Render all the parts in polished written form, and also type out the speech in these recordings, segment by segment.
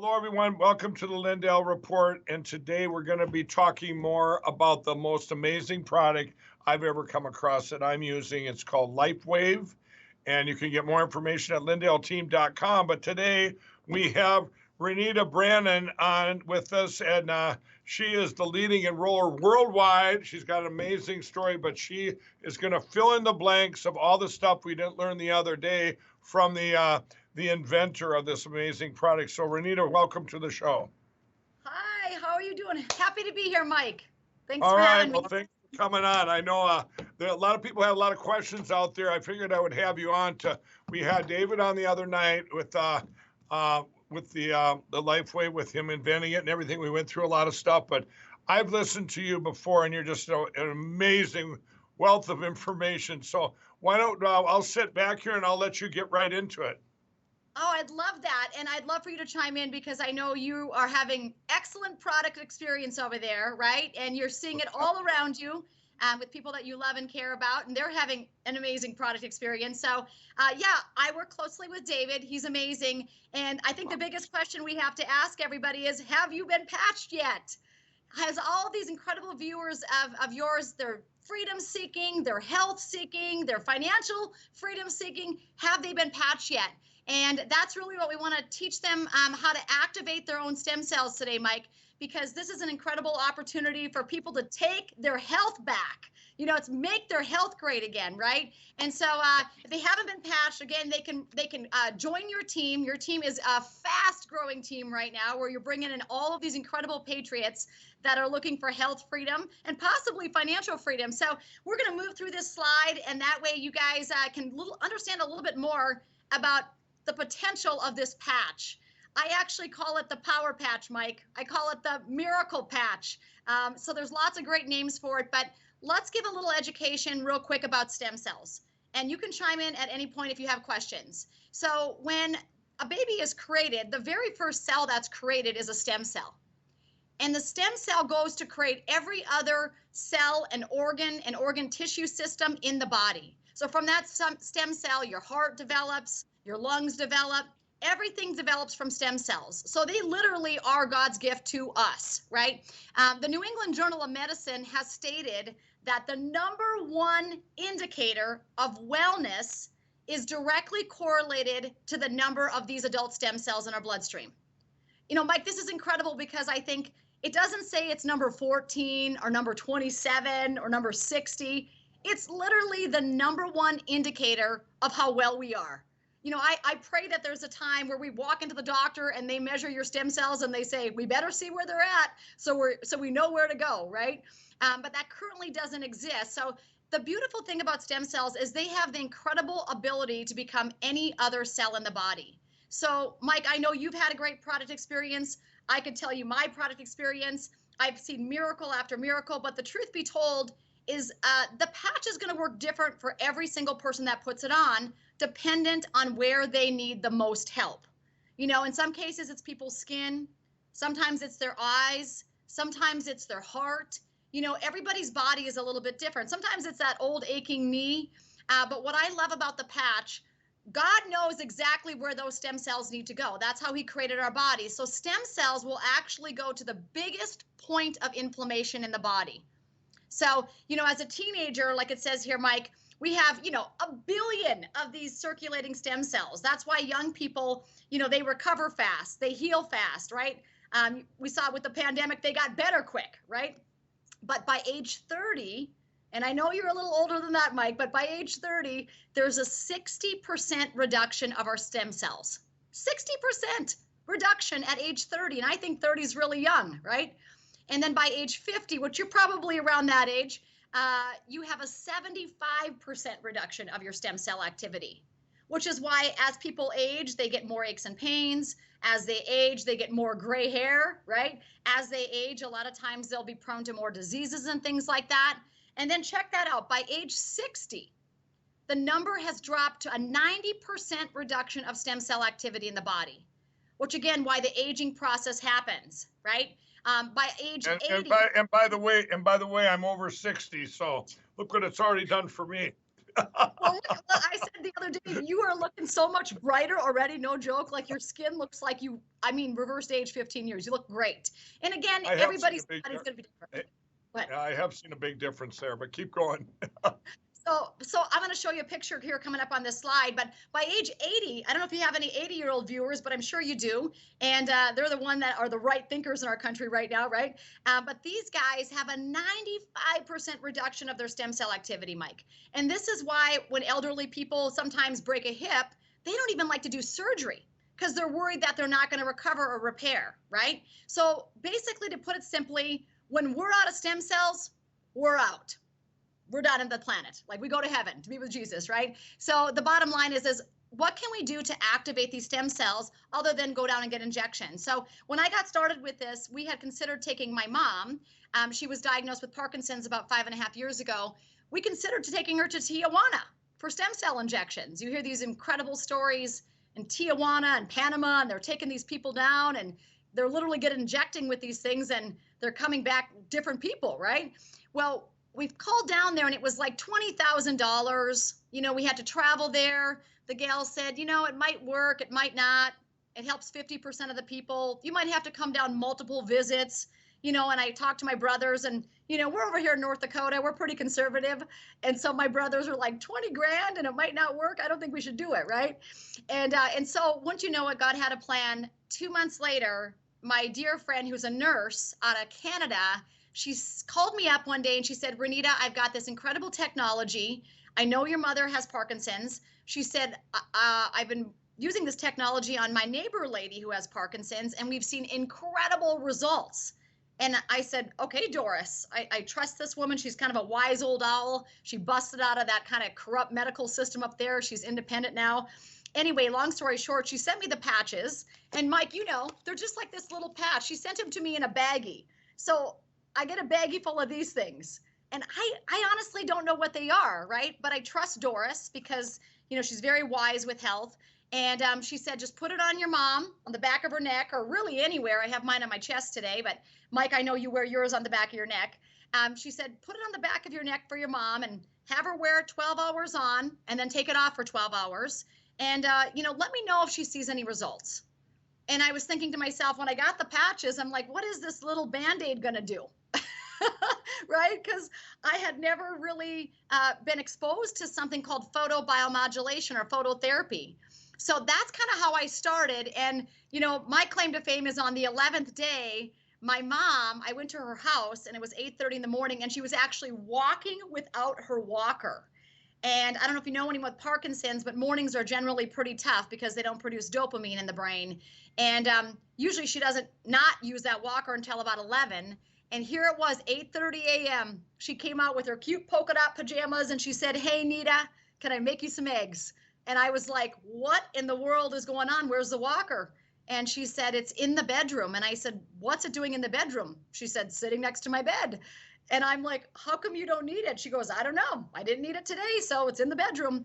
Hello, everyone. Welcome to the Lindell Report. And today we're going to be talking more about the most amazing product I've ever come across that I'm using. It's called Lifewave. And you can get more information at lindellteam.com. But today we have Renita Brannon on with us, and she is the leading enroller worldwide. She's got an amazing story, but she is going to fill in the blanks of all the stuff we didn't learn the other day from the inventor of this amazing product. So Renita, welcome to the show. Hi, how are you doing? Happy to be here, Mike. Thanks All for right, having well, me. thanks for coming on. I know there are a lot of people have a lot of questions out there. I figured I would have you on we had David on the other night with the Lifeway, with him inventing it and everything. We went through a lot of stuff, but I've listened to you before, and you're just an amazing wealth of information. So why don't I'll sit back here and I'll let you get right into it. Oh, I'd love that. And I'd love for you to chime in because I know you are having excellent product experience over there, right? And you're seeing it all around you with people that you love and care about, and they're having an amazing product experience. So yeah, I work closely with David. He's amazing. And I think the biggest question we have to ask everybody is, have you been patched yet? Has all these incredible viewers of yours, they're freedom seeking, they're health seeking, they're financial freedom seeking, have they been patched yet? And that's really what we want to teach them, how to activate their own stem cells today, Mike, because this is an incredible opportunity for people to take their health back. You know, it's make their health great again, right? And so if they haven't been patched, again, they can join your team. Your team is a fast-growing team right now, where you're bringing in all of these incredible patriots that are looking for health freedom and possibly financial freedom. So we're going to move through this slide, and that way you guys can understand a little bit more about the potential of this patch. I actually call it the power patch, Mike. I call it the miracle patch. So there's lots of great names for it, but let's give a little education real quick about stem cells. And you can chime in at any point if you have questions. So when a baby is created, the very first cell that's created is a stem cell. And the stem cell goes to create every other cell and organ tissue system in the body. So from that stem cell, your heart develops, your lungs develop, everything develops from stem cells. So they literally are God's gift to us, right? The New England Journal of Medicine has stated that the number one indicator of wellness is directly correlated to the number of these adult stem cells in our bloodstream. You know, Mike, this is incredible because I think it doesn't say it's number 14 or number 27 or number 60. It's literally the number one indicator of how well we are. You know, I pray that there's a time where we walk into the doctor and they measure your stem cells and they say, we better see where they're at so we know where to go, right? But that currently doesn't exist. So the beautiful thing about stem cells is they have the incredible ability to become any other cell in the body. So, Mike, I know you've had a great product experience. I could tell you my product experience. I've seen miracle after miracle, but the truth be told is the patch is going to work different for every single person that puts it on, dependent on where they need the most help. You know, in some cases, it's people's skin. Sometimes it's their eyes. Sometimes it's their heart. You know, everybody's body is a little bit different. Sometimes it's that old aching knee. But what I love about the patch, God knows exactly where those stem cells need to go. That's how he created our body. So stem cells will actually go to the biggest point of inflammation in the body. So, you know, as a teenager, like it says here, Mike, we have, you know, 1 billion of these circulating stem cells. That's why young people, you know, they recover fast, they heal fast, right? We saw with the pandemic, they got better quick, right? But by age 30, and I know you're a little older than that, Mike, but by age 30, there's a 60% reduction of our stem cells. 60% reduction at age 30. And I think 30 is really young, right? And then by age 50, which you're probably around that age, you have a 75% reduction of your stem cell activity, which is why as people age, they get more aches and pains. As they age, they get more gray hair, right? As they age, a lot of times they'll be prone to more diseases and things like that. And then check that out. By age 60, the number has dropped to a 90% reduction of stem cell activity in the body, which again, why the aging process happens, right? By age 80. And by the way, I'm over 60, so look what it's already done for me. Well, I said the other day, you are looking so much brighter already, no joke. Like your skin looks like you, I mean, reversed age 15 years. You look great. And again, I have seen a everybody's big, body's going to be different. But I have seen a big difference there, but keep going. so I'm going to show you a picture here coming up on this slide. But by age 80, I don't know if you have any 80-year-old viewers, but I'm sure you do. And they're the one that are the right thinkers in our country right now, right? But these guys have a 95% reduction of their stem cell activity, Mike. And this is why when elderly people sometimes break a hip, they don't even like to do surgery because they're worried that they're not going to recover or repair, right? So basically, to put it simply, when we're out of stem cells, we're out. We're done on the planet. Like we go to heaven to be with Jesus, right? So the bottom line is what can we do to activate these stem cells other than go down and get injections? So when I got started with this, we had considered taking my mom. She was diagnosed with Parkinson's about 5.5 years ago. We considered taking her to Tijuana for stem cell injections. You hear these incredible stories in Tijuana and Panama, and they're taking these people down and they're literally getting injecting with these things and they're coming back different people, right? Well, we've called down there and it was like $20,000. We had to travel there. The gal said, it might work, it might not. It helps 50% of the people. You might have to come down multiple visits, and I talked to my brothers and, we're over here in North Dakota, we're pretty conservative. And so my brothers are like 20 grand and it might not work. I don't think we should do it. Right. And so once you know what, God had a plan. 2 months later, my dear friend who's a nurse out of Canada, she called me up one day and she said, Renita, I've got this incredible technology. I know your mother has Parkinson's. She said, I've been using this technology on my neighbor lady who has Parkinson's, and we've seen incredible results. And I said, okay, Doris, I trust this woman. She's kind of a wise old owl. She busted out of that kind of corrupt medical system up there. She's independent now. Anyway, long story short, she sent me the patches. And Mike, they're just like this little patch. She sent them to me in a baggie. So I get a baggie full of these things. And I honestly don't know what they are, right? But I trust Doris because, she's very wise with health. And she said, just put it on your mom, on the back of her neck, or really anywhere. I have mine on my chest today, but Mike, I know you wear yours on the back of your neck. She said, put it on the back of your neck for your mom and have her wear it 12 hours on and then take it off for 12 hours. And, let me know if she sees any results. And I was thinking to myself, when I got the patches, I'm like, what is this little Band-Aid going to do? Right? Because I had never really been exposed to something called photobiomodulation or phototherapy. So that's kind of how I started. And, my claim to fame is on the 11th day, my mom, I went to her house and it was 8:30 in the morning and she was actually walking without her walker. And I don't know if you know anyone with Parkinson's, but mornings are generally pretty tough because they don't produce dopamine in the brain. And usually she doesn't not use that walker until about 11. And here it was, 8:30 a.m. She came out with her cute polka dot pajamas and she said, hey, Nita, can I make you some eggs? And I was like, what in the world is going on? Where's the walker? And she said, it's in the bedroom. And I said, what's it doing in the bedroom? She said, sitting next to my bed. And I'm like, how come you don't need it? She goes, I don't know. I didn't need it today, so it's in the bedroom.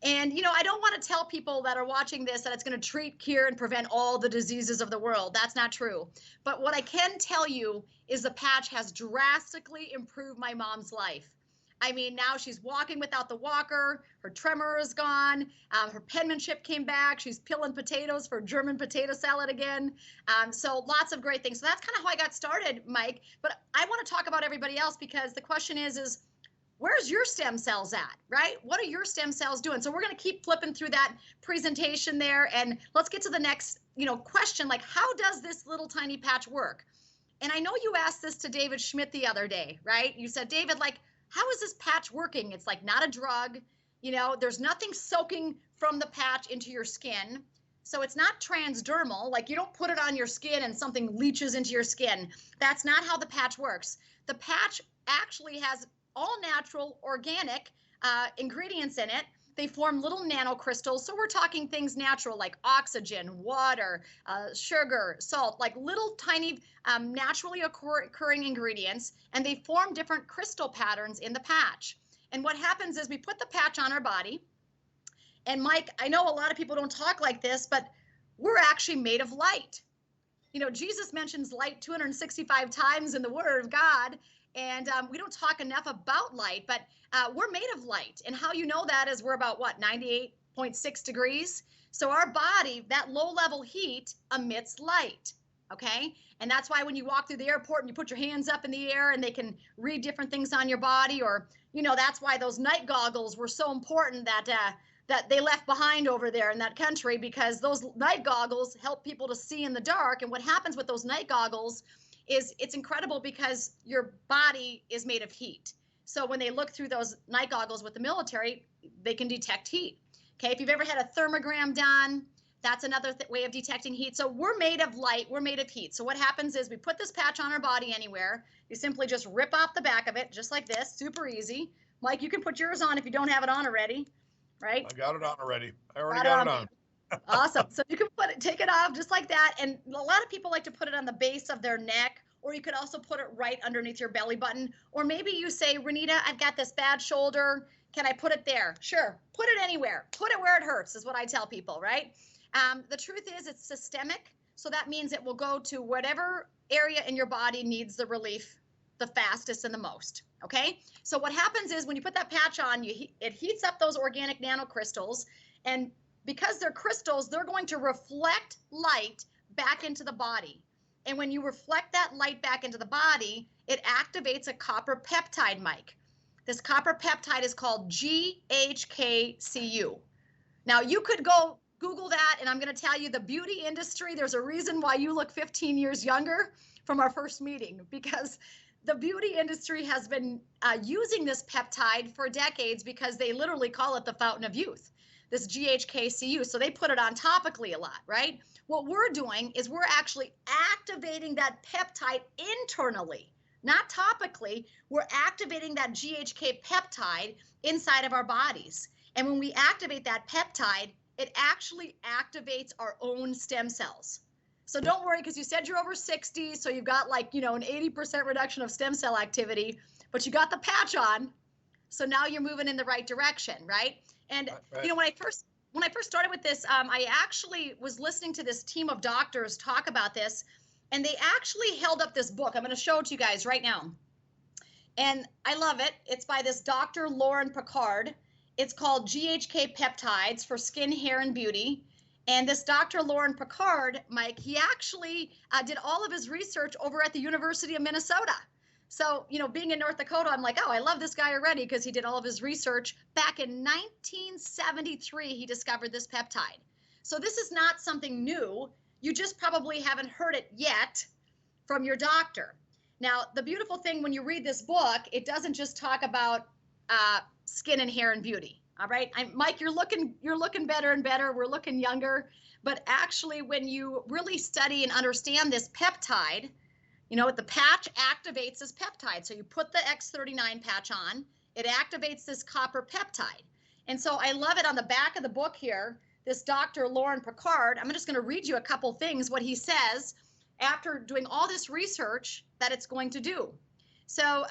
And, I don't want to tell people that are watching this that it's going to treat, cure, and prevent all the diseases of the world. That's not true. But what I can tell you is the patch has drastically improved my mom's life. I mean, now she's walking without the walker. Her tremor is gone. Her penmanship came back. She's peeling potatoes for German potato salad again. So lots of great things. So that's kind of how I got started, Mike. But I want to talk about everybody else because the question is where's your stem cells at, right? What are your stem cells doing? So we're going to keep flipping through that presentation there. And let's get to the next, question, like how does this little tiny patch work? And I know you asked this to David Schmidt the other day, right? You said, David, like, how is this patch working? It's like not a drug, there's nothing soaking from the patch into your skin. So it's not transdermal, like you don't put it on your skin and something leaches into your skin. That's not how the patch works. The patch actually has all natural organic ingredients in it. They form little nanocrystals. So we're talking things natural like oxygen, water, sugar, salt, like little tiny naturally occurring ingredients. And they form different crystal patterns in the patch. And what happens is we put the patch on our body. And Mike, I know a lot of people don't talk like this, but we're actually made of light. Jesus mentions light 265 times in the Word of God. And we don't talk enough about light, but we're made of light. And how you know that is we're about, what, 98.6 degrees? So our body, that low level heat emits light, okay? And that's why when you walk through the airport and you put your hands up in the air and they can read different things on your body, or, you know, that's why those night goggles were so important that they left behind over there in that country, because those night goggles help people to see in the dark. And what happens with those night goggles is it's incredible because your body is made of heat. So when they look through those night goggles with the military, they can detect heat. Okay, if you've ever had a thermogram done, that's another way of detecting heat. So we're made of light, we're made of heat. So what happens is we put this patch on our body anywhere. You simply just rip off the back of it, just like this, super easy. Mike, you can put yours on if you don't have it on already, right? I got it on already. I already got it on. Awesome. So you can take it off just like that. And a lot of people like to put it on the base of their neck, or you could also put it right underneath your belly button. Or maybe you say, Renita, I've got this bad shoulder. Can I put it there? Sure. Put it anywhere. Put it where it hurts is what I tell people, right? The truth is it's systemic. So that means it will go to whatever area in your body needs the relief the fastest and the most. Okay. So what happens is when you put that patch on, it heats up those organic nanocrystals, and because they're crystals, they're going to reflect light back into the body. And when you reflect that light back into the body, it activates a copper peptide, Mike. This copper peptide is called GHKCU. Now, you could go Google that, and I'm going to tell you the beauty industry, there's a reason why you look 15 years younger from our first meeting, because the beauty industry has been using this peptide for decades because they literally call it the fountain of youth, this GHKCU. So they put it on topically a lot, right? What we're doing is we're actually activating that peptide internally, not topically. We're activating that GHK peptide inside of our bodies. And when we activate that peptide, it actually activates our own stem cells. So don't worry, because you said you're over 60, so you've got like, you know, an 80% reduction of stem cell activity, but you got the patch on. So now you're moving in the right direction, right? And right. You know, when I first started with this, I actually was listening to this team of doctors talk about this, and they actually held up this book. I'm going to show it to you guys right now. And I love it. It's by this Dr. Lauren Picard. It's called GHK Peptides for Skin, Hair, and Beauty. And this Dr. Lauren Picard, Mike, he actually did all of his research over at the University of Minnesota. So, you know, being in North Dakota, I'm like, oh, I love this guy already because he did all of his research. Back in 1973, he discovered this peptide. So this is not something new. You just probably haven't heard it yet from your doctor. Now, the beautiful thing when you read this book, it doesn't just talk about skin and hair and beauty. All right, Mike, you're looking better and better. We're looking younger. But actually, when you really study and understand this peptide, you know, the patch activates this peptide. So you put the X39 patch on, it activates this copper peptide. And so I love it on the back of the book here, this Dr. Lauren Picard, I'm just going to read you a couple things, what he says after doing all this research that it's going to do. So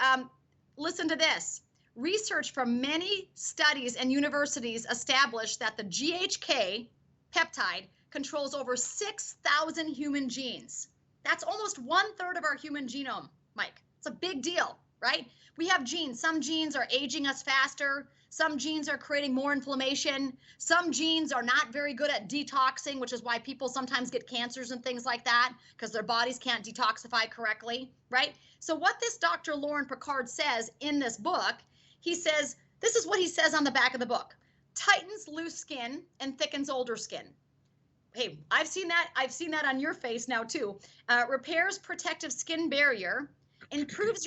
listen to this. Research from many studies and universities established that the GHK peptide controls over 6,000 human genes. That's almost 1/3 of our human genome, Mike. It's a big deal, right? We have genes. Some genes are aging us faster. Some genes are creating more inflammation. Some genes are not very good at detoxing, which is why people sometimes get cancers and things like that, because their bodies can't detoxify correctly, right? So what this Dr. Lauren Picard says in this book, he says, this is what he says on the back of the book: tightens loose skin and thickens older skin. Hey, I've seen that on your face now too. Repairs protective skin barrier, improves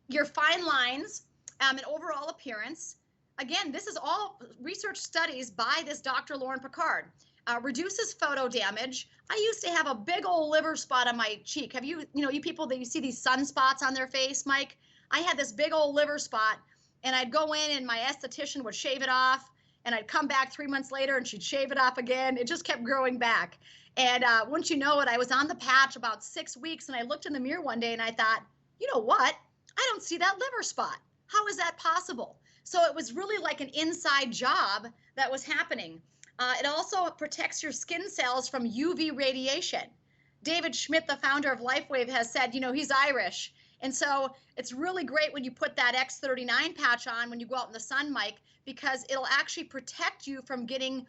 your fine lines and overall appearance. Again, this is all research studies by this Dr. Lauren Picard. Reduces photo damage. I used to have a big old liver spot on my cheek. Have you people that you see these sunspots on their face, Mike? I had this big old liver spot, and I'd go in and my esthetician would shave it off, and I'd come back 3 months later and she'd shave it off again. It just kept growing back. And once you know it, I was on the patch about 6 weeks, and I looked in the mirror one day and I thought, you know what? I don't see that liver spot. How is that possible? So it was really like an inside job that was happening. It also protects your skin cells from UV radiation. David Schmidt, the founder of Lifewave, has said, you know, he's Irish, And so it's really great when you put that X39 patch on when you go out in the sun, Mike, because it'll actually protect you from getting,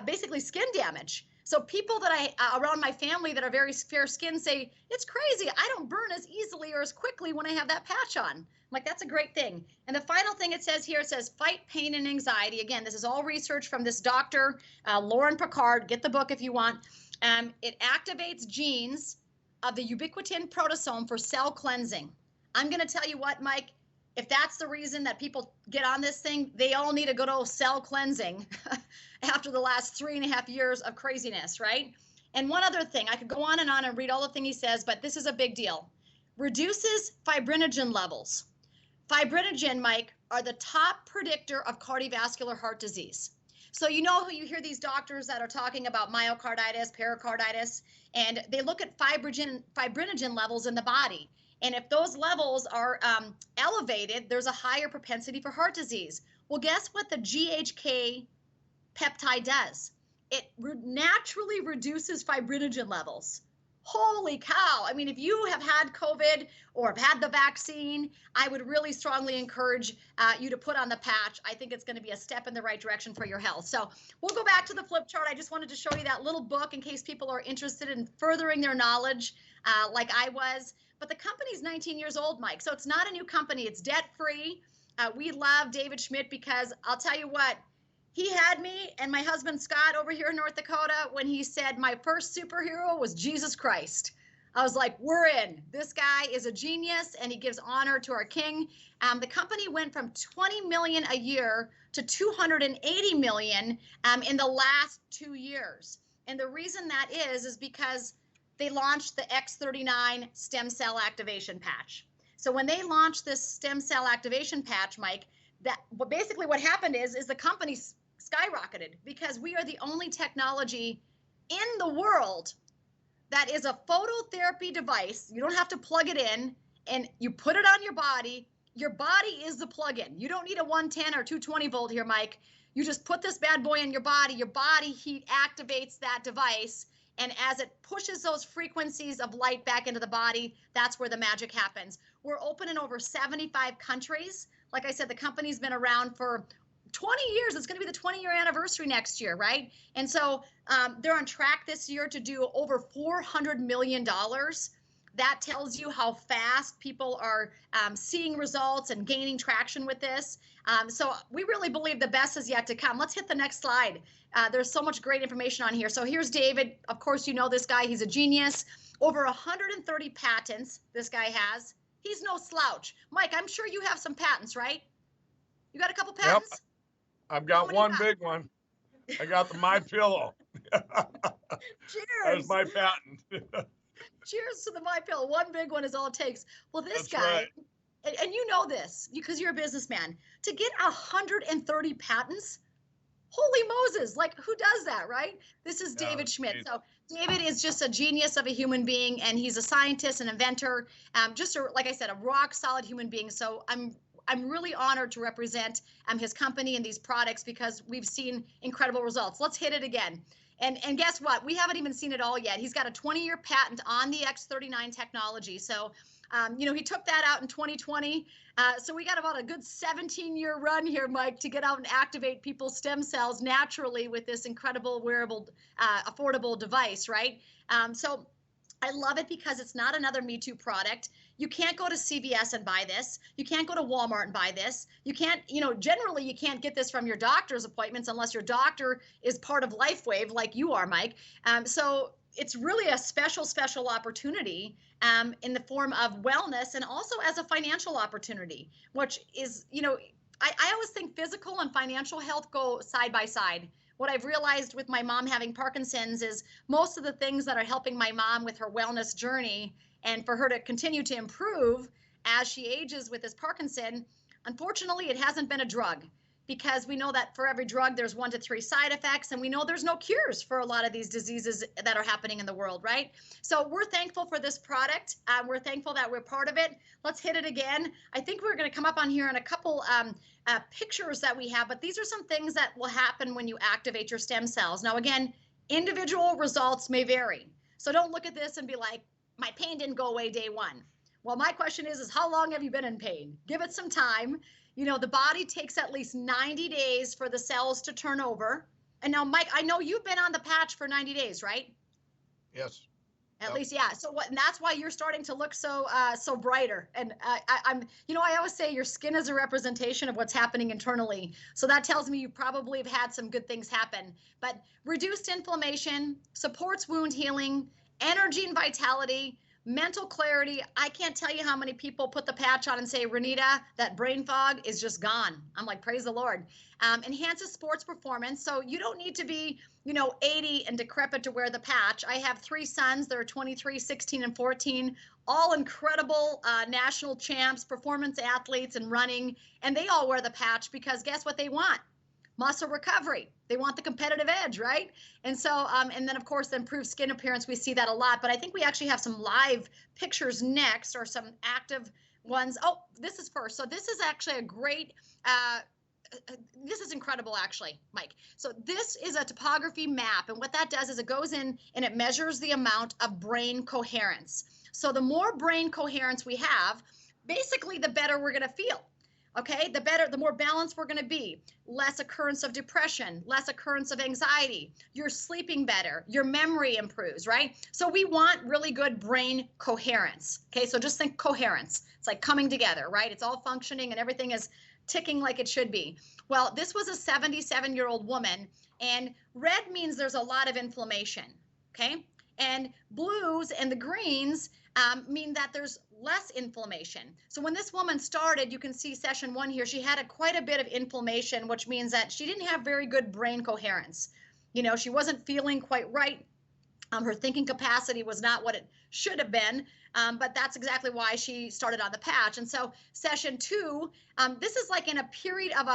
basically skin damage. So people that around my family that are very fair skinned say, it's crazy. I don't burn as easily or as quickly when I have that patch on. I'm like, that's a great thing. And the final thing it says here, it says fight pain and anxiety. Again, this is all research from this doctor, Lauren Picard. Get the book if you want. It activates genes of the ubiquitin proteasome for cell cleansing. I'm going to tell you what, Mike, if that's the reason that people get on this thing, they all need a good old cell cleansing after the last 3.5 years of craziness, right? And one other thing, I could go on and read all the things he says, but this is a big deal. Reduces fibrinogen levels. Fibrinogen, Mike, are the top predictor of cardiovascular heart disease. So you hear these doctors that are talking about myocarditis, pericarditis, and they look at fibrinogen levels in the body. And if those levels are elevated, there's a higher propensity for heart disease. Well, guess what the GHK peptide does? It naturally reduces fibrinogen levels. Holy cow. I mean, if you have had COVID or have had the vaccine, I would really strongly encourage you to put on the patch. I think it's going to be a step in the right direction for your health. So we'll go back to the flip chart. I just wanted to show you that little book in case people are interested in furthering their knowledge like I was. But the company's 19 years old, Mike. So it's not a new company. It's debt-free. We love David Schmidt because I'll tell you what, he had me and my husband Scott over here in North Dakota when he said my first superhero was Jesus Christ. I was like, we're in. This guy is a genius and he gives honor to our king. The company went from 20 million a year to 280 million in the last 2 years. And the reason that is because they launched the X39 stem cell activation patch. So when they launched this stem cell activation patch, Mike, basically what happened is the company skyrocketed because we are the only technology in the world that is a phototherapy device. You don't have to plug it in and you put it on your body. Your body is the plug-in. You don't need a 110 or 220 volt here, Mike. You just put this bad boy in your body heat activates that device. And as it pushes those frequencies of light back into the body, that's where the magic happens. We're open in over 75 countries. Like I said, the company's been around for 20 years. It's going to be the 20-year anniversary next year, right? And so they're on track this year to do over $400 million. That tells you how fast people are seeing results and gaining traction with this. So we really believe the best is yet to come. Let's hit the next slide. There's so much great information on here. So here's David. Of course, you know this guy. He's a genius. Over 130 patents this guy has. He's no slouch. Mike, I'm sure you have some patents, right? You got a couple patents? Yep. I've got one big one. I got the My Pillow. Cheers. That's my patent. Cheers to the My Pillow. One big one is all it takes. Well, this That's guy, right. and you know this because you're a businessman, to get 130 patents, holy Moses, like who does that, right? This is David Schmidt. So David is just a genius of a human being, and he's a scientist, an inventor, like I said, a rock solid human being. So I'm really honored to represent his company and these products because we've seen incredible results. Let's hit it again. And guess what? We haven't even seen it all yet. He's got a 20-year patent on the X39 technology. So, he took that out in 2020. So we got about a good 17-year run here, Mike, to get out and activate people's stem cells naturally with this incredible wearable, affordable device, right? So I love it because it's not another Me Too product. You can't go to CVS and buy this. You can't go to Walmart and buy this. You can't, generally you can't get this from your doctor's appointments unless your doctor is part of Lifewave like you are, Mike. So it's really a special opportunity in the form of wellness and also as a financial opportunity, which is, I always think physical and financial health go side by side. What I've realized with my mom having Parkinson's is most of the things that are helping my mom with her wellness journey and for her to continue to improve as she ages with this Parkinson, unfortunately, it hasn't been a drug because we know that for every drug, there's 1 to 3 side effects, and we know there's no cures for a lot of these diseases that are happening in the world, right? So we're thankful for this product. We're thankful that we're part of it. Let's hit it again. I think we're going to come up on here in a couple pictures that we have, but these are some things that will happen when you activate your stem cells. Now, again, individual results may vary. So don't look at this and be like, my pain didn't go away day one. Well, my question is how long have you been in pain? Give it some time. You know, the body takes at least 90 days for the cells to turn over. And now, Mike, I know you've been on the patch for 90 days, right? Yes. At least, yeah. So what? And that's why you're starting to look so brighter. And I'm, you know, I always say your skin is a representation of what's happening internally. So that tells me you probably have had some good things happen. But reduced inflammation, supports wound healing, energy and vitality, mental clarity. I can't tell you how many people put the patch on and say, Renita, that brain fog is just gone. I'm like, praise the Lord. Enhances sports performance. So you don't need to be, you know, 80 and decrepit to wear the patch. I have 3 sons. They're 23, 16, and 14, all incredible national champs, performance athletes and running. And they all wear the patch because guess what they want? Muscle recovery. They want the competitive edge, right? And so, and then of course, the improved skin appearance, we see that a lot, but I think we actually have some live pictures next or some active ones. Oh, this is first. So this is actually a great, this is incredible actually, Mike. So this is a topography map. And what that does is it goes in and it measures the amount of brain coherence. So the more brain coherence we have, basically the better we're gonna feel. Okay, the better, the more balanced we're going to be, less occurrence of depression, less occurrence of anxiety, you're sleeping better, your memory improves, right? So we want really good brain coherence. Okay, so just think coherence. It's like coming together, right? It's all functioning and everything is ticking like it should be. Well, this was a 77-year-old woman, and red means there's a lot of inflammation, okay? And blues and the greens mean that there's less inflammation. So when this woman started, you can see session 1 here, she had quite a bit of inflammation, which means that she didn't have very good brain coherence. You know, she wasn't feeling quite right. Her thinking capacity was not what it should have been, but that's exactly why she started on the patch. And so session 2, this is like in a period of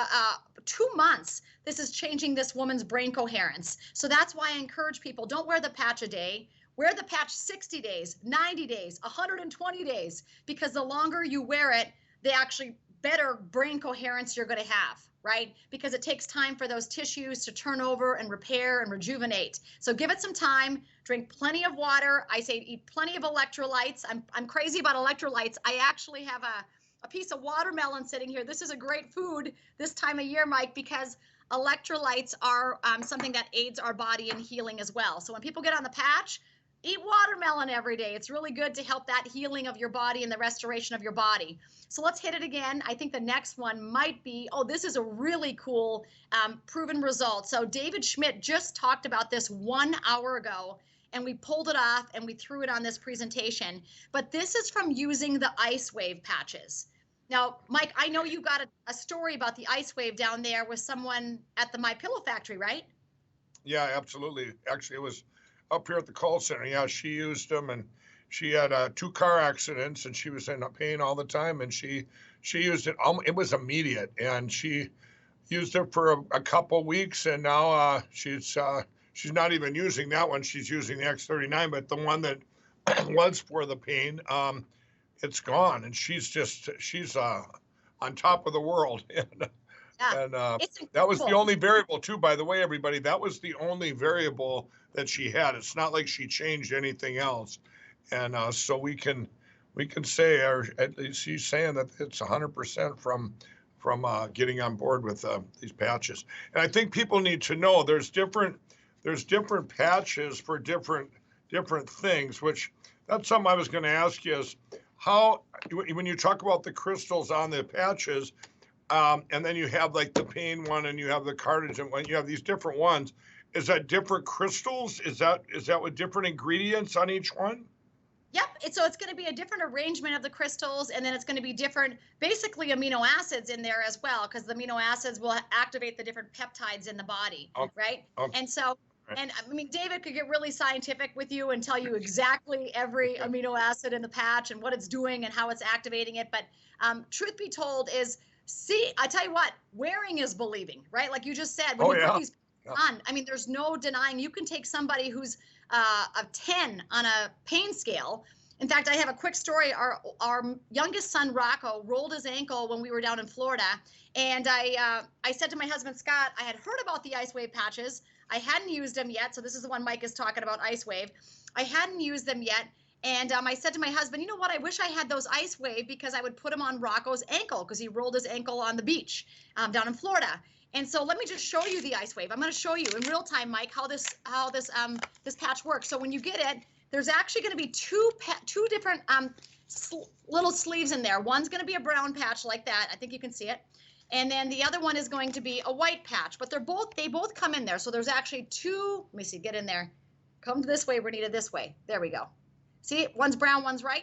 2 months, this is changing this woman's brain coherence. So that's why I encourage people, don't wear the patch a day. Wear the patch 60 days, 90 days, 120 days, because the longer you wear it, the actually better brain coherence you're going to have, right? Because it takes time for those tissues to turn over and repair and rejuvenate. So give it some time, drink plenty of water. I say eat plenty of electrolytes. I'm crazy about electrolytes. I actually have a piece of watermelon sitting here. This is a great food this time of year, Mike, because electrolytes are something that aids our body in healing as well. So when people get on the patch, eat watermelon every day. It's really good to help that healing of your body and the restoration of your body. So let's hit it again. I think the next one might be, oh, this is a really cool proven result. So David Schmidt just talked about this 1 hour ago, and we pulled it off and we threw it on this presentation. But this is from using the Lifewave patches. Now, Mike, I know you got a story about the Lifewave down there with someone at the My Pillow factory, right? Yeah, absolutely. Actually, it was up here at the call center. Yeah, she used them, and she had 2 car accidents, and she was in pain all the time. And she used it. It was immediate, and she used it for a couple weeks, and now she's not even using that one. She's using the X39, but the one that was for the pain, it's gone, and she's on top of the world. And that was the only variable too, by the way, everybody. That was the only variable that she had. It's not like she changed anything else. And so we can say, or at least she's saying that it's 100% from getting on board with these patches. And I think people need to know there's different patches for different things, which that's something I was going to ask you is how, when you talk about the crystals on the patches, and then you have like the pain one and you have the cartilage one, you have these different ones. Is that different crystals? Is that with different ingredients on each one? Yep. So it's going to be a different arrangement of the crystals, and then it's going to be different, basically amino acids in there as well, because the amino acids will activate the different peptides in the body, right? And so, and I mean, David could get really scientific with you and tell you exactly every amino acid in the patch and what it's doing and how it's activating it. But truth be told is, see, I tell you what, wearing is believing, right? Like you just said, when you put these on, I mean, there's no denying you can take somebody who's a 10 on a pain scale. In fact, I have a quick story. Our youngest son, Rocco, rolled his ankle when we were down in Florida. And I said to my husband, Scott, I had heard about the Lifewave patches. I hadn't used them yet. So this is the one Mike is talking about, Lifewave. I hadn't used them yet. And I said to my husband, you know what? I wish I had those Icewave because I would put them on Rocco's ankle because he rolled his ankle on the beach down in Florida. And so let me just show you the Icewave. I'm going to show you in real time, Mike, how this patch works. So when you get it, there's actually going to be two different little sleeves in there. One's going to be a brown patch like that. I think you can see it. And then the other one is going to be a white patch, but they both come in there. So there's actually two. Let me see, get in there. Come this way, Renita, this way. There we go. See, one's brown, one's right.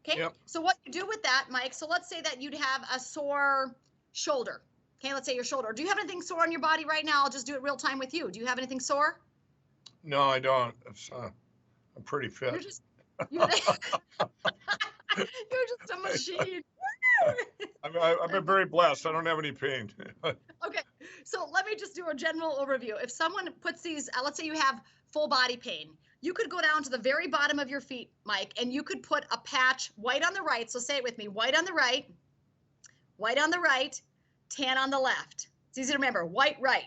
Okay. Yep. So what you do with that, Mike, so let's say that you'd have a sore shoulder. Okay, let's say your shoulder. Do you have anything sore on your body right now? I'll just do it real time with you. Do you have anything sore? No, I don't. I'm pretty fit. You're just a machine. I've been very blessed. I don't have any pain. Okay, so let me just do a general overview. If someone puts these, let's say you have full body pain, you could go down to the very bottom of your feet, Mike, and you could put a patch, white on the right. So say it with me, white on the right, tan on the left. It's easy to remember, white right,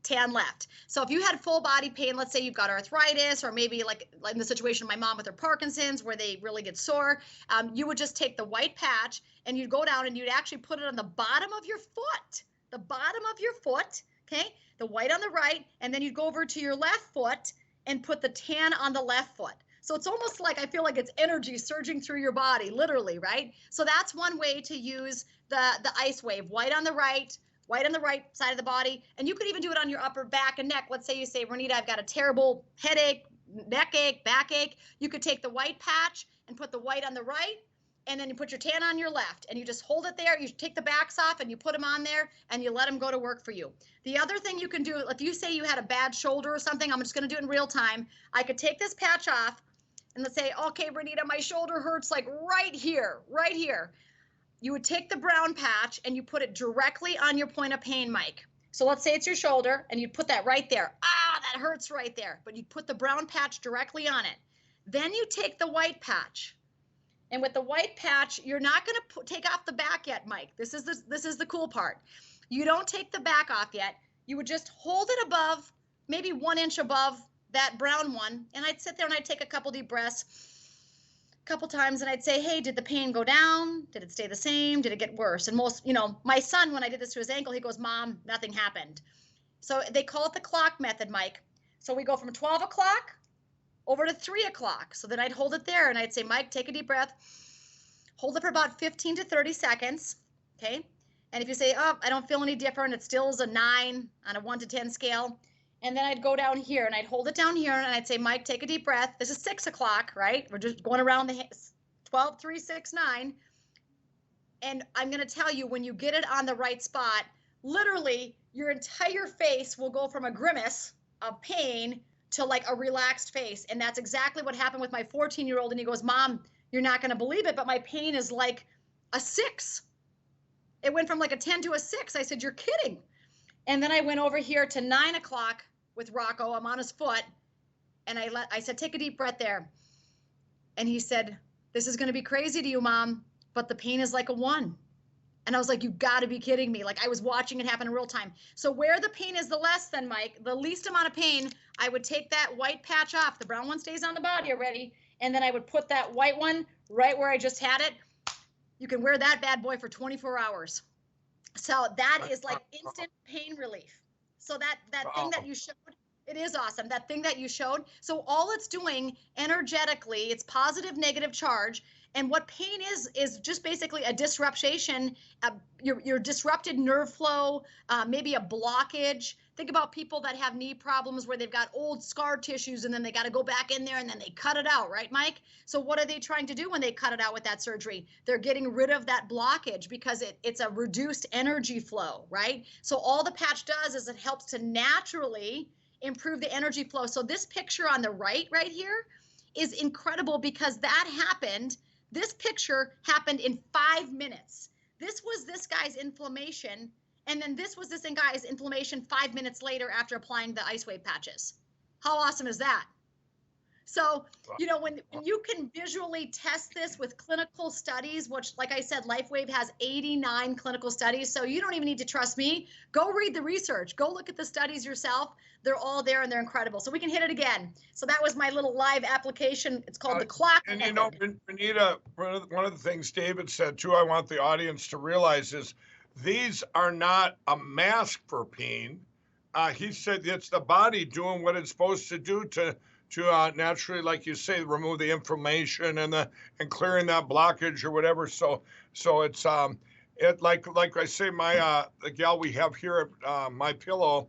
tan left. So if you had full body pain, let's say you've got arthritis, or maybe like in the situation of my mom with her Parkinson's where they really get sore, you would just take the white patch and you'd go down and you'd actually put it on the bottom of your foot, okay? The white on the right, and then you'd go over to your left foot and put the tan on the left foot. So it's almost like, I feel like it's energy surging through your body, literally, right? So that's one way to use the Icewave, white on the right side of the body. And you could even do it on your upper back and neck. Let's say you say, Renita, I've got a terrible headache, neck ache, backache. You could take the white patch and put the white on the right, and then you put your tan on your left, and you just hold it there. You take the backs off and you put them on there and you let them go to work for you. The other thing you can do, if you say you had a bad shoulder or something, I'm just going to do it in real time. I could take this patch off and let's say, okay, Renita, my shoulder hurts like right here. You would take the brown patch and you put it directly on your point of pain, Mike. So let's say it's your shoulder and you'd put that right there. Ah, that hurts right there. But you'd put the brown patch directly on it. Then you take the white patch. And with the white patch, you're not going to take off the back yet, Mike. This is the cool part. You don't take the back off yet. You would just hold it above, maybe 1 inch above that brown one. And I'd sit there and I'd take a couple deep breaths, a couple times, and I'd say, hey, did the pain go down? Did it stay the same? Did it get worse? And most, my son, when I did this to his ankle, he goes, Mom, nothing happened. So they call it the clock method, Mike. So we go from 12 o'clock over to 3 o'clock. So then I'd hold it there and I'd say, Mike, take a deep breath, hold it for about 15 to 30 seconds, okay? And if you say, oh, I don't feel any different, it still is a 9 on a 1 to 10 scale. And then I'd go down here and I'd hold it down here and I'd say, Mike, take a deep breath. This is 6 o'clock, right? We're just going around the 12, 3, 6, 9. And I'm going to tell you, when you get it on the right spot, literally your entire face will go from a grimace of pain to like a relaxed face. And that's exactly what happened with my 14-year-old. And he goes, Mom, you're not going to believe it, but my pain is like a 6. It went from like a 10 to a 6. I said, you're kidding. And then I went over here to 9 o'clock with Rocco. I'm on his foot. And I said, take a deep breath there. And he said, this is going to be crazy to you, Mom, but the pain is like a 1. And I was like, you got to be kidding me. Like, I was watching it happen in real time. So where the pain is the less than, Mike, the least amount of pain, I would take that white patch off. The brown one stays on the body already. And then I would put that white one right where I just had it. You can wear that bad boy for 24 hours. So that is like instant pain relief. So that thing that you showed, it is awesome. That thing that you showed. So all it's doing energetically, it's positive, negative charge. And what pain is just basically a disruption, your disrupted nerve flow, maybe a blockage. Think about people that have knee problems where they've got old scar tissues and then they got to go back in there and then they cut it out, right, Mike? So what are they trying to do when they cut it out with that surgery? They're getting rid of that blockage because it's a reduced energy flow, right? So all the patch does is it helps to naturally improve the energy flow. So this picture on the right here is incredible because that happened. This picture happened in 5 minutes. This was this guy's inflammation, and then this was this guy's inflammation 5 minutes later after applying the Icewave patches. How awesome is that? So, when you can visually test this with clinical studies, which, like I said, Lifewave has 89 clinical studies. So you don't even need to trust me. Go read the research. Go look at the studies yourself. They're all there and they're incredible. So we can hit it again. So that was my little live application. It's called the clock. And Renita, one of the things David said too, I want the audience to realize is these are not a mask for pain. He said it's the body doing what it's supposed to do to naturally, like you say, remove the inflammation and clearing that blockage or whatever. So it's it like I say, my the gal we have here at My Pillow,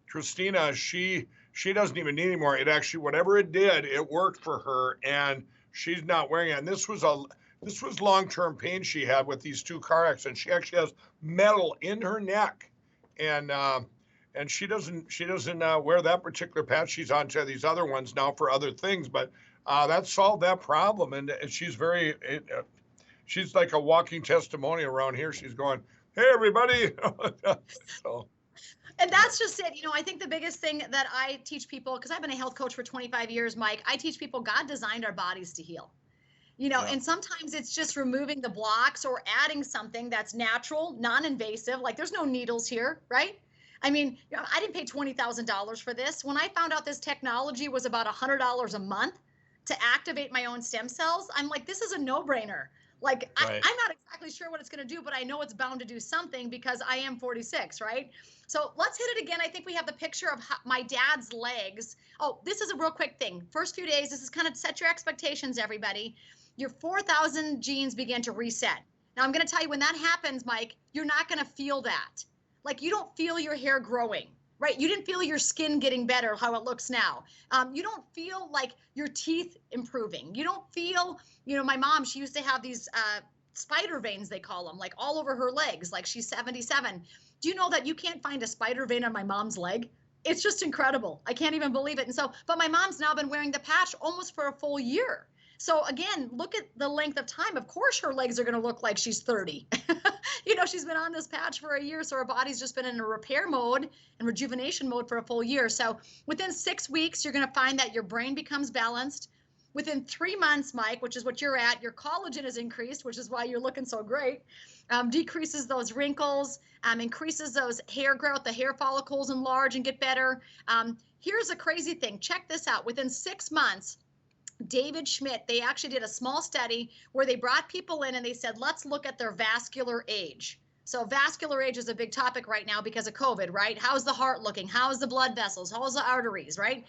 Christina, she doesn't even need anymore. It actually, whatever it did, it worked for her, and she's not wearing it. And this was long-term pain she had with these 2 car accidents. She actually has metal in her neck, and she doesn't wear that particular patch. She's on to these other ones now for other things, but that solved that problem. And she's she's like a walking testimony around here. She's going, "Hey, everybody!" So. And that's just it. I think the biggest thing that I teach people, because I've been a health coach for 25 years, Mike, I teach people God designed our bodies to heal. And sometimes it's just removing the blocks or adding something that's natural, non-invasive. Like there's no needles here, right? I mean, I didn't pay $20,000 for this. When I found out this technology was about $100 a month to activate my own stem cells, I'm like, this is a no-brainer. Like, right. I'm not exactly sure what it's going to do, but I know it's bound to do something because I am 46, right? So let's hit it again. I think we have the picture of my dad's legs. Oh, this is a real quick thing. First few days, this is kind of set your expectations, everybody. Your 4,000 genes begin to reset. Now, I'm going to tell you, when that happens, Mike, you're not going to feel that. Like, you don't feel your hair growing, right? You didn't feel your skin getting better, how it looks now. You don't feel like your teeth improving. You don't feel, my mom, she used to have these spider veins, they call them, like all over her legs, like she's 77. Do you know that you can't find a spider vein on my mom's leg? It's just incredible. I can't even believe it. And so, but my mom's now been wearing the patch almost for a full year. So again, look at the length of time. Of course, her legs are going to look like she's 30. She's been on this patch for a year. So her body's just been in a repair mode and rejuvenation mode for a full year. So within 6 weeks, you're going to find that your brain becomes balanced. Within 3 months, Mike, which is what you're at, your collagen is increased, which is why you're looking so great, decreases those wrinkles, increases those hair growth, the hair follicles enlarge and get better. Here's a crazy thing. Check this out. Within 6 months, David Schmidt, they actually did a small study where they brought people in and they said, let's look at their vascular age. So vascular age is a big topic right now because of COVID, right? How's the heart looking? How's the blood vessels? How's the arteries, right?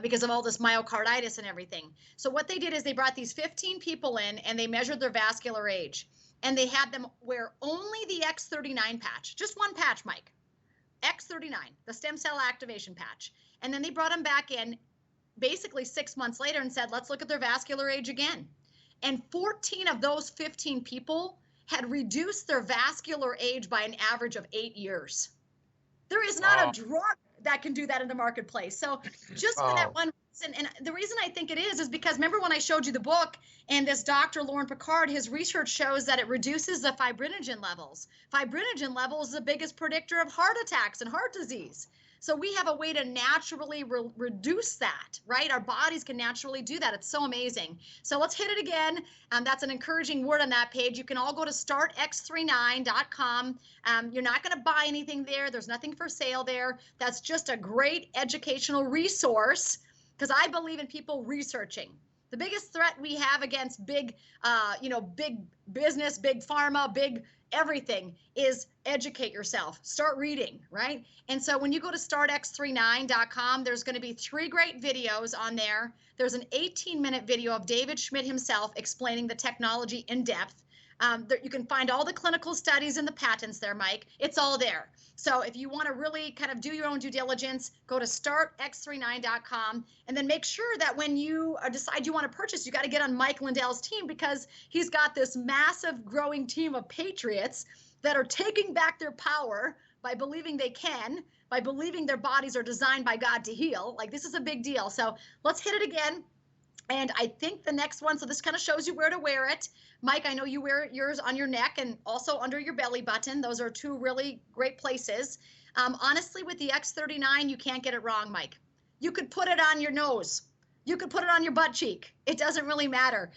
Because of all this myocarditis and everything. So what they did is they brought these 15 people in and they measured their vascular age. And they had them wear only the X39 patch, just one patch, Mike. X39, the stem cell activation patch. And then they brought them back in basically 6 months later and said, let's look at their vascular age again. And 14 of those 15 people had reduced their vascular age by an average of 8 years. There is not a drug that can do that in the marketplace. So just for that one reason, and the reason I think it is because remember when I showed you the book and this Dr. Lauren Picard, his research shows that it reduces the fibrinogen levels. Fibrinogen levels is the biggest predictor of heart attacks and heart disease. So we have a way to naturally reduce that, right? Our bodies can naturally do that. It's so amazing. So let's hit it again. That's an encouraging word on that page. You can all go to startx39.com. You're not going to buy anything there. There's nothing for sale there. That's just a great educational resource because I believe in people researching. The biggest threat we have against big business, big pharma, big everything is educate yourself. Start reading, right? And so when you go to startx39.com, there's going to be 3 great videos on there. There's an 18-minute video of David Schmidt himself explaining the technology in depth. You can find all the clinical studies and the patents there, Mike. It's all there. So if you want to really kind of do your own due diligence, go to startx39.com and then make sure that when you decide you want to purchase, you got to get on Mike Lindell's team because he's got this massive growing team of patriots that are taking back their power by believing they can, by believing their bodies are designed by God to heal. Like this is a big deal. So let's hit it again. And I think the next one, so this kind of shows you where to wear it. Mike, I know you wear yours on your neck and also under your belly button. Those are 2 really great places. Honestly, with the X39, you can't get it wrong, Mike. You could put it on your nose. You could put it on your butt cheek. It doesn't really matter.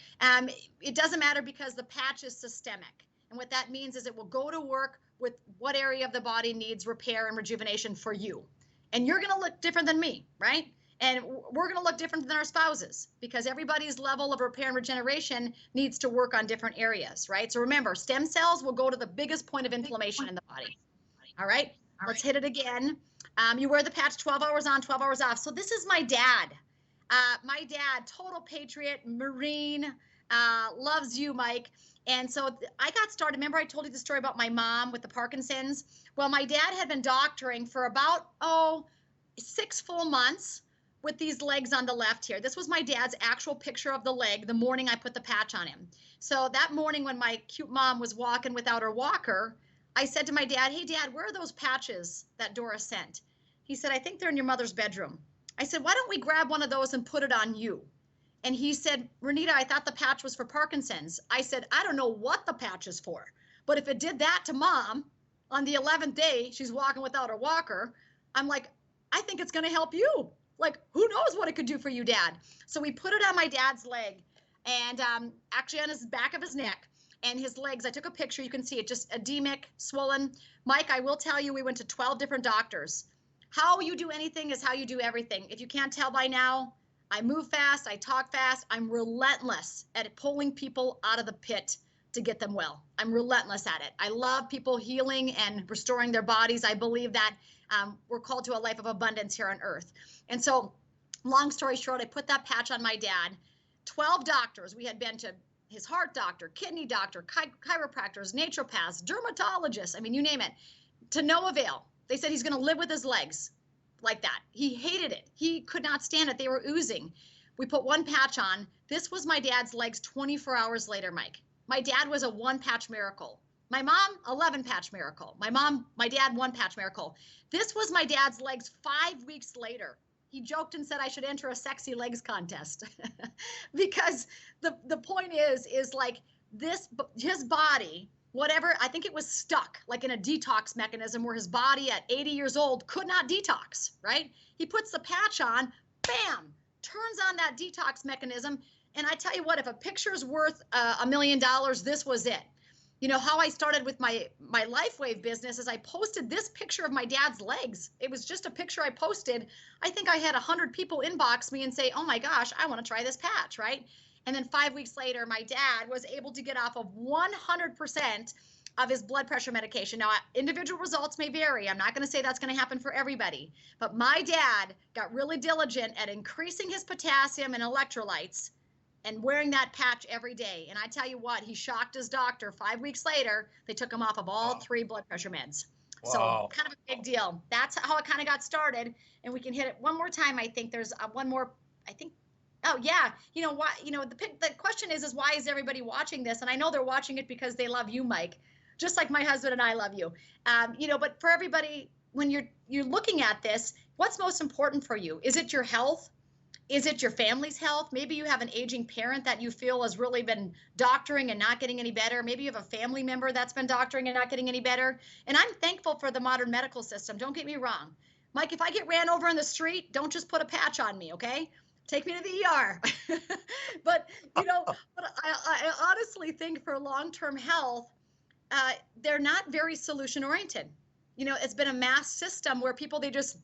It doesn't matter because the patch is systemic. And what that means is it will go to work with what area of the body needs repair and rejuvenation for you. And you're going to look different than me, right? And we're going to look different than our spouses because everybody's level of repair and regeneration needs to work on different areas, right? So remember, stem cells will go to the biggest point of inflammation in the body. All right, let's hit it again. You wear the patch 12 hours on, 12 hours off. So this is my dad. My dad, total patriot, Marine, loves you, Mike. And so I got started. Remember I told you the story about my mom with the Parkinson's? Well, my dad had been doctoring for about, 6 full months with these legs on the left here. This was my dad's actual picture of the leg the morning I put the patch on him. So that morning when my cute mom was walking without her walker, I said to my dad, hey, Dad, where are those patches that Dora sent? He said, I think they're in your mother's bedroom. I said, why don't we grab one of those and put it on you? And he said, Renita, I thought the patch was for Parkinson's. I said, I don't know what the patch is for, but if it did that to Mom on the 11th day, she's walking without her walker, I'm like, I think it's going to help you. Like, who knows what it could do for you, Dad? So we put it on my dad's leg and actually on his back of his neck and his legs. I took a picture. You can see it, just edemic, swollen. Mike, I will tell you, we went to 12 different doctors. How you do anything is how you do everything. If you can't tell by now, I move fast, I talk fast. I'm relentless at pulling people out of the pit to get them well. I'm relentless at it. I love people healing and restoring their bodies. I believe that we're called to a life of abundance here on earth. And so, long story short, I put that patch on my dad. 12 doctors. We had been to his heart doctor, kidney doctor, chiropractors, naturopaths, dermatologists. I mean, you name it. To no avail. They said he's going to live with his legs like that. He hated it. He could not stand it. They were oozing. We put one patch on. This was my dad's legs 24 hours later, Mike. My dad was a 1-patch miracle. My mom, 11-patch miracle. My dad, 1-patch miracle. This was my dad's legs 5 weeks later. He joked and said I should enter a sexy legs contest because the point is like this, his body, whatever, I think it was stuck like in a detox mechanism where his body at 80 years old could not detox, right? He puts the patch on, bam, turns on that detox mechanism. And I tell you what, if a picture's worth $1 million, this was it. You know, how I started with my Lifewave business is I posted this picture of my dad's legs. It was just a picture I posted. I think I had 100 people inbox me and say, oh my gosh, I want to try this patch, right? And then 5 weeks later, my dad was able to get off of 100% of his blood pressure medication. Now, individual results may vary. I'm not going to say that's going to happen for everybody. But my dad got really diligent at increasing his potassium and electrolytes and wearing that patch every day. And I tell you what, he shocked his doctor. 5 weeks later, they took him off of all 3 blood pressure meds. Wow. So kind of a big deal. That's how it kind of got started. And we can hit it one more time. I think there's one more, I think. Oh yeah, you know why? You know the question is why is everybody watching this? And I know they're watching it because they love you, Mike, just like my husband and I love you. You know, but for everybody, when you're looking at this, what's most important for you? Is it your health? Is it your family's health? Maybe you have an aging parent that you feel has really been doctoring and not getting any better. Maybe you have a family member that's been doctoring and not getting any better. And I'm thankful for the modern medical system. Don't get me wrong. Mike, if I get ran over in the street, don't just put a patch on me, okay? Take me to the ER. But, you know, but I honestly think for long-term health, they're not very solution-oriented. You know, it's been a mass system where people, they just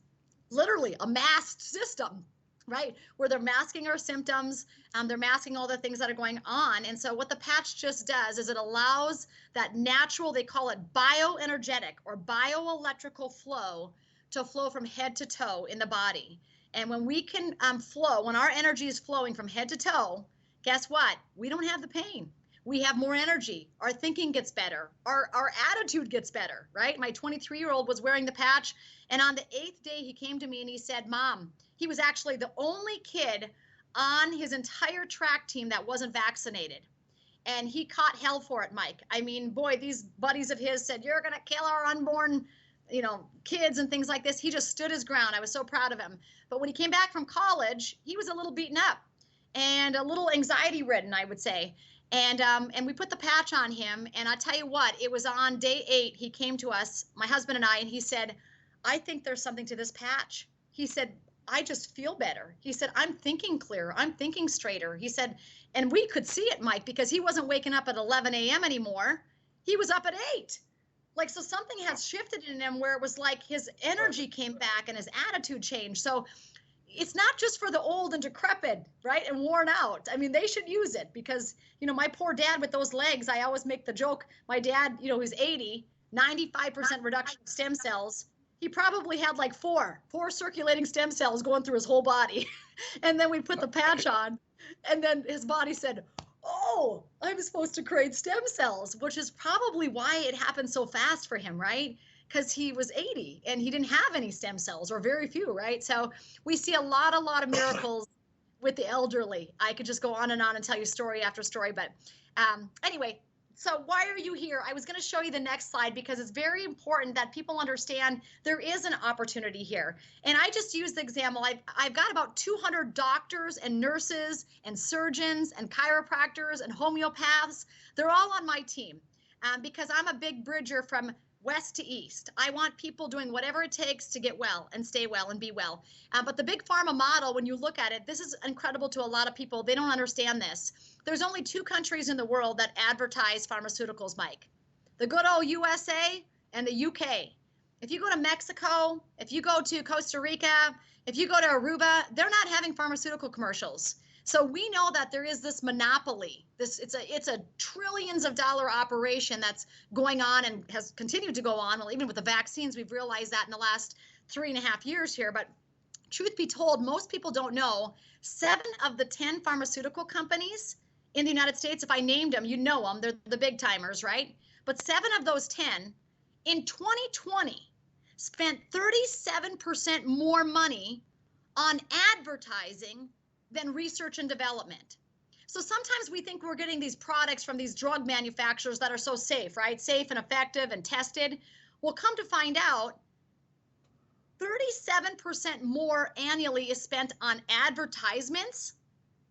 literally a masked system, right? Where they're masking our symptoms, they're masking all the things that are going on. And so what the patch just does is it allows that natural, they call it bioenergetic or bioelectrical flow to flow from head to toe in the body. And when we can flow, when our energy is flowing from head to toe, guess what? We don't have the pain. We have more energy. Our thinking gets better. Our attitude gets better, right? My 23-year-old was wearing the patch. And on the 8th day, he came to me and he said, Mom, he was actually the only kid on his entire track team that wasn't vaccinated. And he caught hell for it, Mike. I mean, boy, these buddies of his said, you're going to kill our unborn, you know, kids and things like this. He just stood his ground. I was so proud of him. But when he came back from college, he was a little beaten up and a little anxiety ridden, I would say. And we put the patch on him. And I tell you what, it was on day 8. He came to us, my husband and I, and he said, I think there's something to this patch. He said, I just feel better. He said, I'm thinking clearer. I'm thinking straighter. He said, and we could see it, Mike, because he wasn't waking up at 11 a.m. anymore. He was up at 8. Like, so something has shifted in him where it was like his energy came back and his attitude changed. So it's not just for the old and decrepit, right, and worn out. I mean, they should use it because, you know, my poor dad with those legs, I always make the joke, my dad, you know, who's 80, 95% reduction of stem cells. He probably had like four circulating stem cells going through his whole body. And then we put the patch on, and then his body said, oh, I'm supposed to create stem cells, which is probably why it happened so fast for him, right? Because he was 80 and he didn't have any stem cells, or very few, right? So we see a lot of miracles with the elderly. I could just go on and tell you story after story, but anyway, so why are you here? I was going to show you the next slide because it's very important that people understand there is an opportunity here. And I just used the example. I've got about 200 doctors and nurses and surgeons and chiropractors and homeopaths. They're all on my team because I'm a big bridger from west to east. I want people doing whatever it takes to get well and stay well and be well. But the big pharma model, when you look at it, this is incredible to a lot of people. They don't understand this. There's only 2 countries in the world that advertise pharmaceuticals, Mike. The good old USA and the UK. If you go to Mexico, if you go to Costa Rica, if you go to Aruba, they're not having pharmaceutical commercials. So we know that there is this monopoly. It's a trillions of dollar operation that's going on and has continued to go on. Well, even with the vaccines, we've realized that in the last 3.5 years here. But truth be told, most people don't know 7 of the 10 pharmaceutical companies in the United States, if I named them, you know them, they're the big timers, right? But 7 of those 10 in 2020 spent 37% more money on advertising than research and development. So sometimes we think we're getting these products from these drug manufacturers that are so safe, right? Safe and effective and tested. Well, come to find out, 37% more annually is spent on advertisements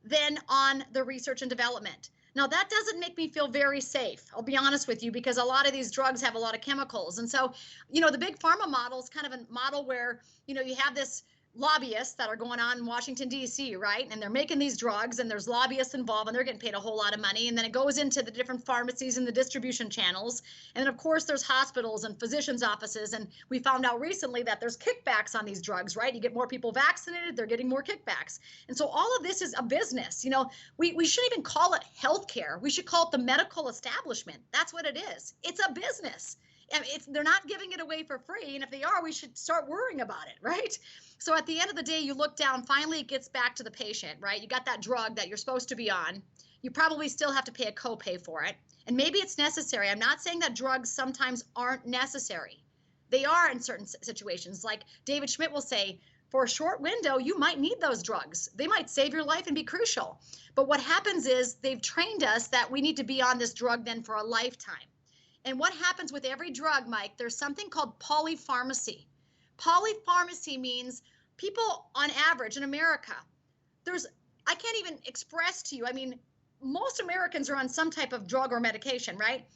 than on the research and development. Now, that doesn't make me feel very safe, I'll be honest with you, because a lot of these drugs have a lot of chemicals. And so, you know, the big pharma model is kind of a model where, you know, you have this lobbyists that are going on in Washington, D.C., right? And they're making these drugs and there's lobbyists involved and they're getting paid a whole lot of money. And then it goes into the different pharmacies and the distribution channels. And then, of course, there's hospitals and physicians' offices. And we found out recently that there's kickbacks on these drugs, right? You get more people vaccinated, they're getting more kickbacks. And so all of this is a business. You know, we shouldn't even call it healthcare. We should call it the medical establishment. That's what it is. It's a business. And they're not giving it away for free. And if they are, we should start worrying about it, right? So at the end of the day, you look down, finally it gets back to the patient, right? You got that drug that you're supposed to be on. You probably still have to pay a copay for it. And maybe it's necessary. I'm not saying that drugs sometimes aren't necessary. They are in certain situations. Like David Schmidt will say, for a short window, you might need those drugs. They might save your life and be crucial. But what happens is they've trained us that we need to be on this drug then for a lifetime. And what happens with every drug, Mike, there's something called polypharmacy. Polypharmacy means people on average in America, I can't even express to you, I mean, most Americans are on some type of drug or medication, right?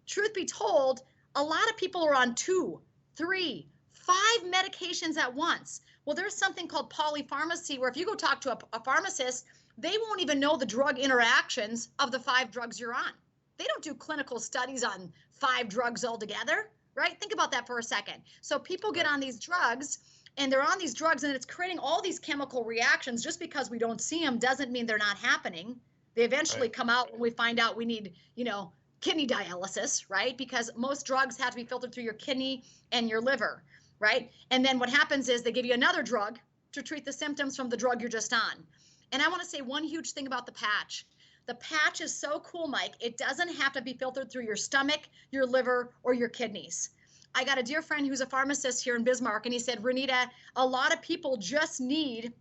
Truth be told, a lot of people are on 2, 3, 5 medications at once. Well, there's something called polypharmacy where if you go talk to a pharmacist, they won't even know the drug interactions of the 5 drugs you're on. They don't do clinical studies on 5 drugs altogether, right? Think about that for a second. So people get on these drugs and they're on these drugs and it's creating all these chemical reactions. Just because we don't see them doesn't mean they're not happening. They eventually come out when we find out we need, you know, kidney dialysis, right? Because most drugs have to be filtered through your kidney and your liver, right? And then what happens is they give you another drug to treat the symptoms from the drug you're just on. And I want to say one huge thing about the patch. The patch is so cool, Mike. It doesn't have to be filtered through your stomach, your liver, or your kidneys. I got a dear friend who's a pharmacist here in Bismarck, and he said, Renita, a lot of people just need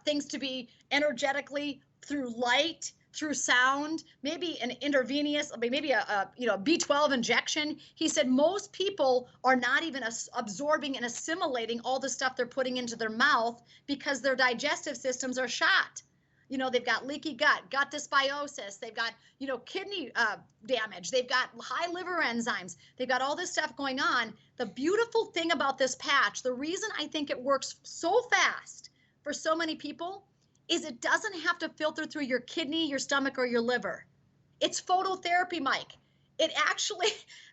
things to be energetically through light, through sound, maybe an intravenous, maybe a B12 injection. He said most people are not even absorbing and assimilating all the stuff they're putting into their mouth because their digestive systems are shot. they've got leaky gut dysbiosis, they've got, kidney damage, they've got high liver enzymes, they've got all this stuff going on. The beautiful thing about this patch, the reason I think it works so fast for so many people, is it doesn't have to filter through your kidney, your stomach, or your liver. It's phototherapy, Mike. It actually,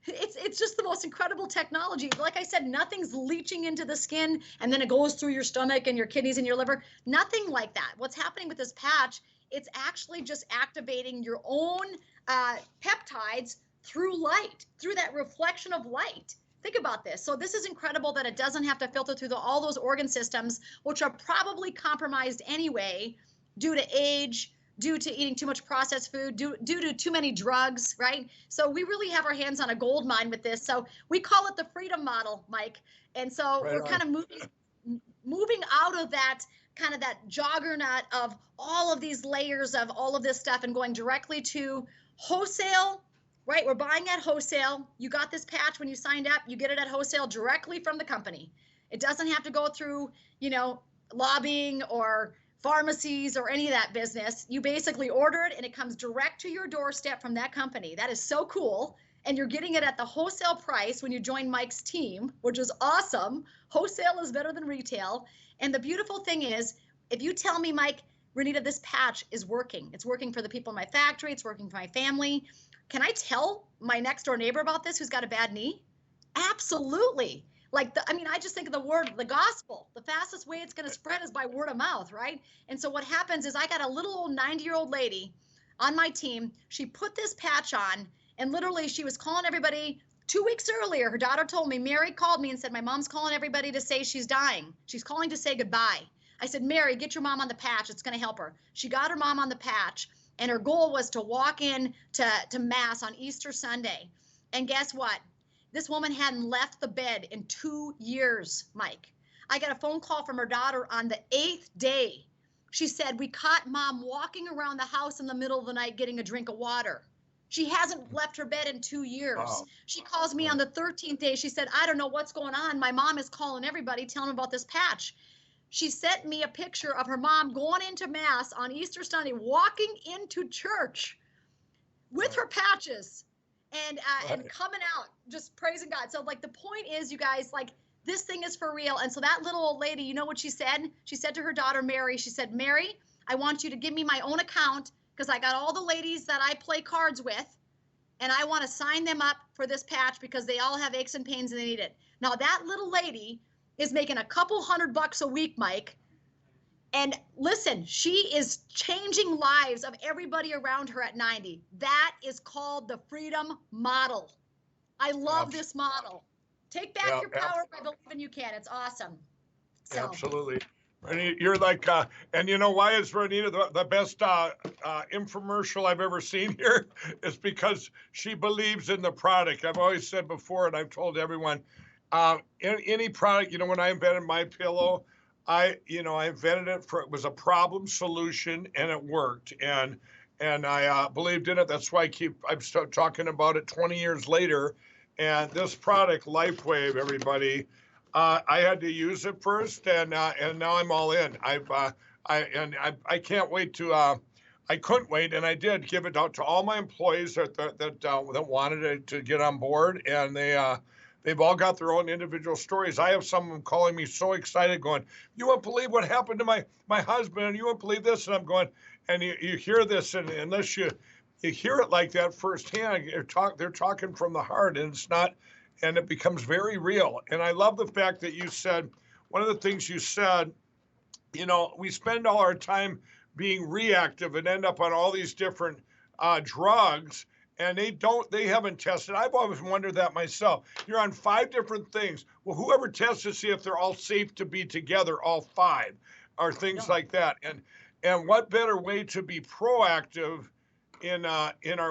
it's just the most incredible technology. Like I said, nothing's leaching into the skin and then it goes through your stomach and your kidneys and your liver. Nothing like that. What's happening with this patch, it's actually just activating your own peptides through light, through that reflection of light. Think about this. So this is incredible that it doesn't have to filter through all those organ systems, which are probably compromised anyway due to age, due to eating too much processed food, due to too many drugs, right? So we really have our hands on a gold mine with this. So we call it the freedom model, Mike. And so we're kind of moving out of that kind of that juggernaut of all of these layers of all of this stuff and going directly to wholesale, right? We're buying at wholesale. You got this patch when you signed up. You get it at wholesale directly from the company. It doesn't have to go through, lobbying or pharmacies or any of that business. You basically order it and it comes direct to your doorstep from that company. That is so cool. And you're getting it at the wholesale price when you join Mike's team, which is awesome. Wholesale is better than retail. And the beautiful thing is, if you tell me, Mike, Renita, this patch is working. It's working for the people in my factory. It's working for my family. Can I tell my next door neighbor about this who's got a bad knee? Absolutely. I just think of the word, the gospel. The fastest way it's going to spread is by word of mouth, right? And so what happens is I got a little old 90-year-old lady on my team. She put this patch on, and literally she was calling everybody. 2 weeks earlier, her daughter told me, Mary called me and said, my mom's calling everybody to say she's dying. She's calling to say goodbye. I said, Mary, get your mom on the patch. It's going to help her. She got her mom on the patch, and her goal was to walk in to Mass on Easter Sunday. And guess what? This woman hadn't left the bed in 2 years, Mike. I got a phone call from her daughter on the 8th day. She said, we caught mom walking around the house in the middle of the night getting a drink of water. She hasn't left her bed in 2 years. Oh. She calls me on the 13th day. She said, I don't know what's going on. My mom is calling everybody, telling them about this patch. She sent me a picture of her mom going into Mass on Easter Sunday, walking into church with her patches. And coming out, just praising God. So the point is, you guys, this thing is for real. And so that little old lady, you know what she said? She said to her daughter, Mary, she said, Mary, I want you to give me my own account because I got all the ladies that I play cards with, and I want to sign them up for this patch because they all have aches and pains and they need it. Now that little lady is making a couple $100 a week, Mike. And listen, she is changing lives of everybody around her at 90. That is called the freedom model. I love this model. Take back your power by believing you can. It's awesome. So. Absolutely. You're and you know why is Renita the best infomercial I've ever seen here? Is because she believes in the product. I've always said before, and I've told everyone, any product, when I invented my pillow, I invented it it was a problem solution and it worked. And I believed in it. That's why I'm still talking about it 20 years later. And this product, Lifewave, everybody, I had to use it first, and now I'm all in. I can't wait to. I couldn't wait, and I did give it out to all my employees that wanted to get on board, and they've all got their own individual stories. I have some of them calling me so excited, going, "You won't believe what happened to my husband, and you won't believe this." And I'm going, and you hear this, and unless you hear it like that firsthand, they're talking from the heart, and it's not. And it becomes very real. And I love the fact that you said, one of the things you said, we spend all our time being reactive and end up on all these different drugs, and they haven't tested. I've always wondered that myself. You're on 5 different things. Well, whoever tests to see if they're all safe to be together, all 5, or things like that. And what better way to be proactive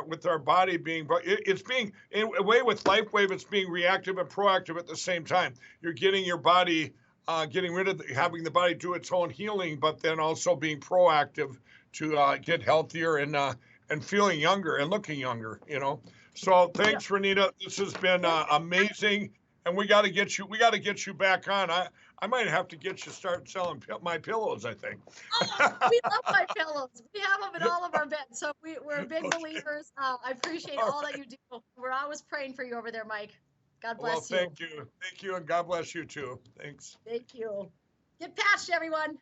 with our body being, but it's being in a way with Lifewave, it's being reactive and proactive at the same time. You're getting your body, getting rid of having the body do its own healing, but then also being proactive to get healthier and feeling younger and looking younger. So thanks, Renita. This has been amazing. and we got to get you back on. I might have to get you start selling my pillows, I think. Oh, we love my pillows. We have them in all of our beds. So we're big believers. I appreciate all that you do. We're always praying for you over there, Mike. God bless you. Well, thank you. Thank you, and God bless you too. Thanks. Thank you. Get patched, everyone.